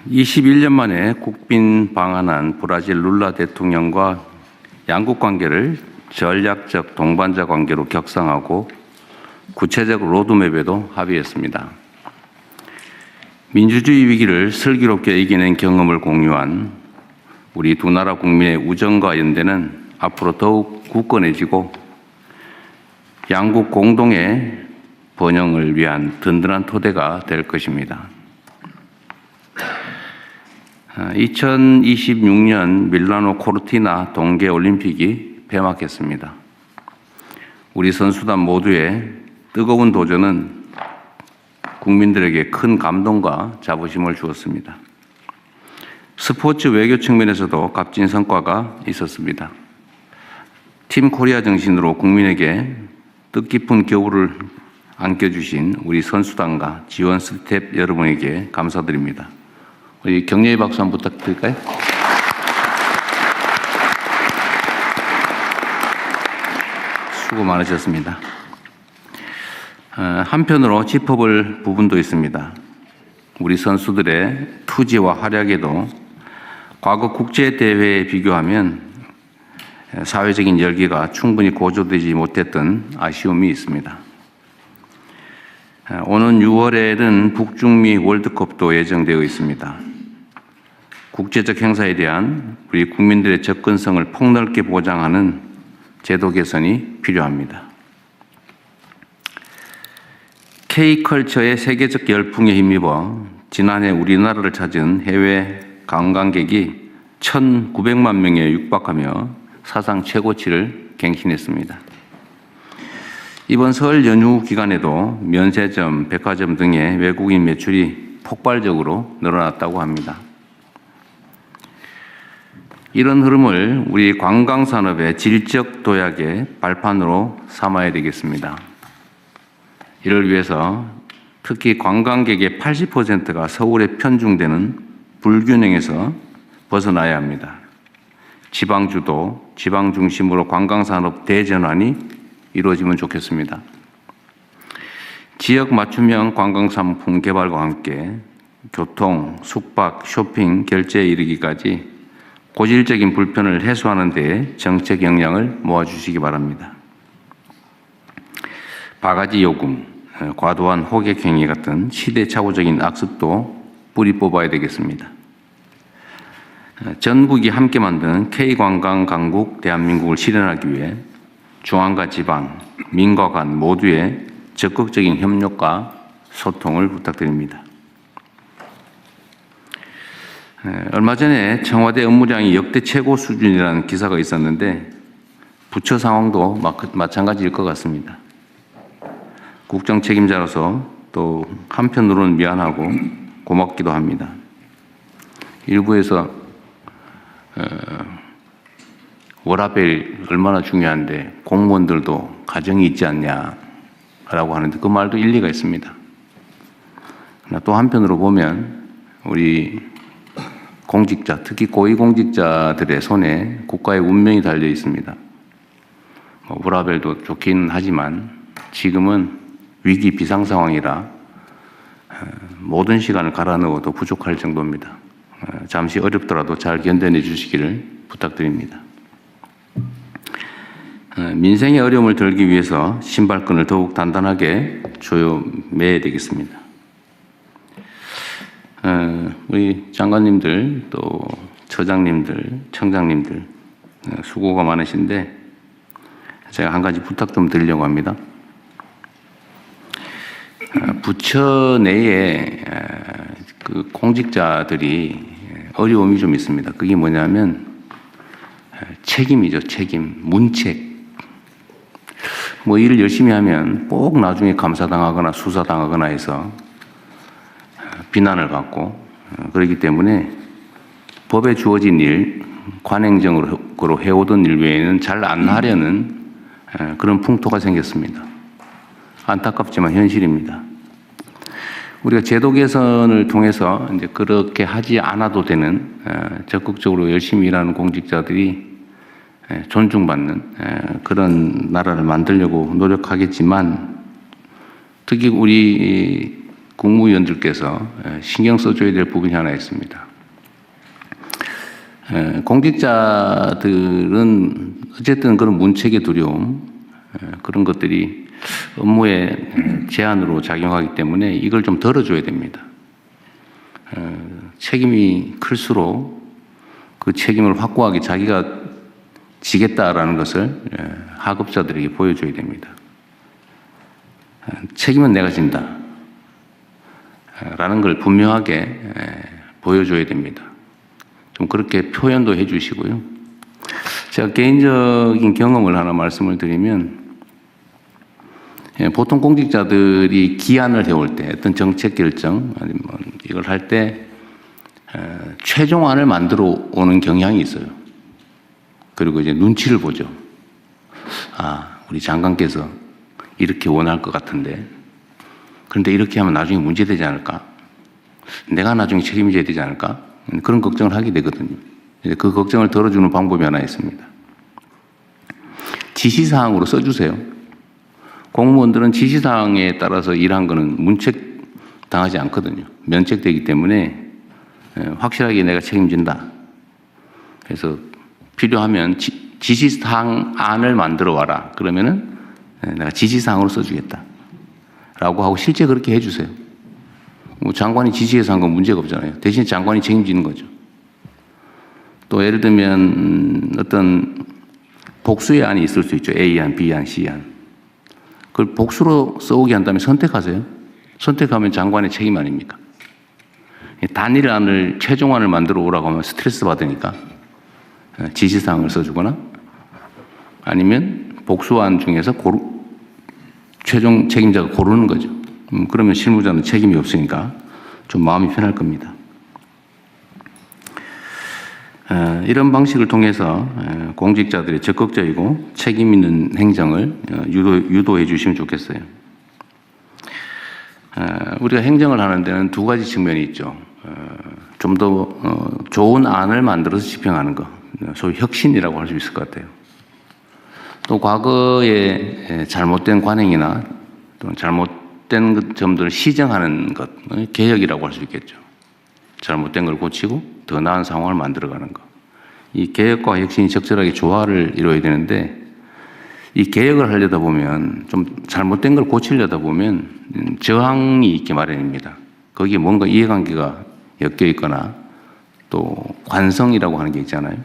21년 만에 국빈 방한한 브라질 룰라 대통령과 양국 관계를 전략적 동반자 관계로 격상하고 구체적 로드맵에도 합의했습니다. 민주주의 위기를 슬기롭게 이겨낸 경험을 공유한 우리 두 나라 국민의 우정과 연대는 앞으로 더욱 굳건해지고 양국 공동의 번영을 위한 든든한 토대가 될 것입니다. 2026년 밀라노 코르티나 동계올림픽이 폐막했습니다. 우리 선수단 모두의 뜨거운 도전은 국민들에게 큰 감동과 자부심을 주었습니다. 스포츠 외교 측면에서도 값진 성과가 있었습니다. 팀 코리아 정신으로 국민에게 뜻깊은 겨울을 안겨주신 우리 선수단과 지원 스텝 여러분에게 감사드립니다. 우리 격려의 박수 한번 부탁드릴까요? 수고 많으셨습니다. 한편으로 짚어볼 부분도 있습니다. 우리 선수들의 투지와 활약에도 과거 국제대회에 비교하면 사회적인 열기가 충분히 고조되지 못했던 아쉬움이 있습니다. 오는 6월에는 북중미 월드컵도 예정되어 있습니다. 국제적 행사에 대한 우리 국민들의 접근성을 폭넓게 보장하는 제도 개선이 필요합니다. K컬처의 세계적 열풍에 힘입어 지난해 우리나라를 찾은 해외 관광객이 1,900만 명에 육박하며 사상 최고치를 갱신했습니다. 이번 설 연휴 기간에도 면세점, 백화점 등의 외국인 매출이 폭발적으로 늘어났다고 합니다. 이런 흐름을 우리 관광산업의 질적 도약의 발판으로 삼아야 되겠습니다. 이를 위해서 특히 관광객의 80%가 서울에 편중되는 불균형에서 벗어나야 합니다. 지방주도, 지방 중심으로 관광산업 대전환이 이루어지면 좋겠습니다. 지역 맞춤형 관광상품 개발과 함께 교통, 숙박, 쇼핑, 결제에 이르기까지 고질적인 불편을 해소하는 데 정책 역량을 모아주시기 바랍니다. 바가지 요금, 과도한 호객 행위 같은 시대착오적인 악습도 뿌리 뽑아야 되겠습니다. 전국이 함께 만든 K관광 강국 대한민국을 실현하기 위해 중앙과 지방, 민과 간 모두의 적극적인 협력과 소통을 부탁드립니다. 얼마 전에 청와대 업무량이 역대 최고 수준이라는 기사가 있었는데 부처 상황도 마찬가지일 것 같습니다. 국정 책임자로서 또 한편으로는 미안하고 고맙기도 합니다. 일부에서 워라밸 얼마나 중요한데 공무원들도 가정이 있지 않냐라고 하는데 그 말도 일리가 있습니다. 또 한편으로 보면 우리 공직자, 특히 고위공직자들의 손에 국가의 운명이 달려 있습니다. 워라밸도 좋긴 하지만 지금은 위기 비상 상황이라 모든 시간을 갈아 넣어도 부족할 정도입니다. 잠시 어렵더라도 잘 견뎌내 주시기를 부탁드립니다. 민생의 어려움을 덜기 위해서 신발끈을 더욱 단단하게 조여매야 되겠습니다. 우리 장관님들 또 처장님들, 청장님들 수고가 많으신데 제가 한 가지 부탁 좀 드리려고 합니다. 부처 내에 그 공직자들이 어려움이 좀 있습니다. 그게 뭐냐면 책임이죠. 책임, 문책. 뭐 일을 열심히 하면 꼭 나중에 감사당하거나 수사당하거나 해서 비난을 받고 그렇기 때문에 법에 주어진 일, 관행적으로 해오던 일 외에는 잘 안 하려는 그런 풍토가 생겼습니다. 안타깝지만 현실입니다. 우리가 제도 개선을 통해서 이제 그렇게 하지 않아도 되는 적극적으로 열심히 일하는 공직자들이 존중받는 그런 나라를 만들려고 노력하겠지만 특히 우리 국무위원들께서 신경 써줘야 될 부분이 하나 있습니다. 공직자들은 어쨌든 그런 문책의 두려움, 그런 것들이 업무에 제한으로 작용하기 때문에 이걸 좀 덜어줘야 됩니다. 책임이 클수록 그 책임을 확고하게 자기가 지겠다라는 것을 하급자들에게 보여줘야 됩니다. 책임은 내가 진다 라는 걸 분명하게 보여줘야 됩니다. 좀 그렇게 표현도 해 주시고요. 제가 개인적인 경험을 하나 말씀을 드리면, 보통 공직자들이 기한을 해올 때, 어떤 정책 결정, 아니면 이걸 할 때, 최종안을 만들어 오는 경향이 있어요. 그리고 이제 눈치를 보죠. 아, 우리 장관께서 이렇게 원할 것 같은데, 그런데 이렇게 하면 나중에 문제되지 않을까? 내가 나중에 책임져야 되지 않을까? 그런 걱정을 하게 되거든요. 그 걱정을 덜어주는 방법이 하나 있습니다. 지시사항으로 써주세요. 공무원들은 지시사항에 따라서 일한 거는 문책당하지 않거든요. 면책되기 때문에 확실하게 내가 책임진다. 그래서 필요하면 지시사항 안을 만들어 와라. 그러면은 내가 지시사항으로 써주겠다. 라고 하고 실제 그렇게 해주세요. 장관이 지시해서 한 건 문제가 없잖아요. 대신 장관이 책임지는 거죠. 또 예를 들면 어떤 복수의 안이 있을 수 있죠. A안, B안, C안. 그걸 복수로 써오게 한다면 선택하세요. 선택하면 장관의 책임 아닙니까? 단일안을, 최종안을 만들어 오라고 하면 스트레스 받으니까 지시사항을 써주거나 아니면 복수안 중에서 최종 책임자가 고르는 거죠. 그러면 실무자는 책임이 없으니까 좀 마음이 편할 겁니다. 이런 방식을 통해서 공직자들이 적극적이고 책임 있는 행정을 유도해 주시면 좋겠어요. 우리가 행정을 하는 데는 두 가지 측면이 있죠. 좀 더 좋은 안을 만들어서 집행하는 것, 소위 혁신이라고 할 수 있을 것 같아요. 또 과거에 잘못된 관행이나 또는 잘못된 점들을 시정하는 것, 개혁이라고 할 수 있겠죠. 잘못된 걸 고치고 더 나은 상황을 만들어가는 것. 이 개혁과 혁신이 적절하게 조화를 이루어야 되는데, 이 개혁을 하려다 보면, 좀 잘못된 걸 고치려다 보면 저항이 있게 마련입니다. 거기에 뭔가 이해관계가 엮여 있거나 또 관성이라고 하는 게 있잖아요.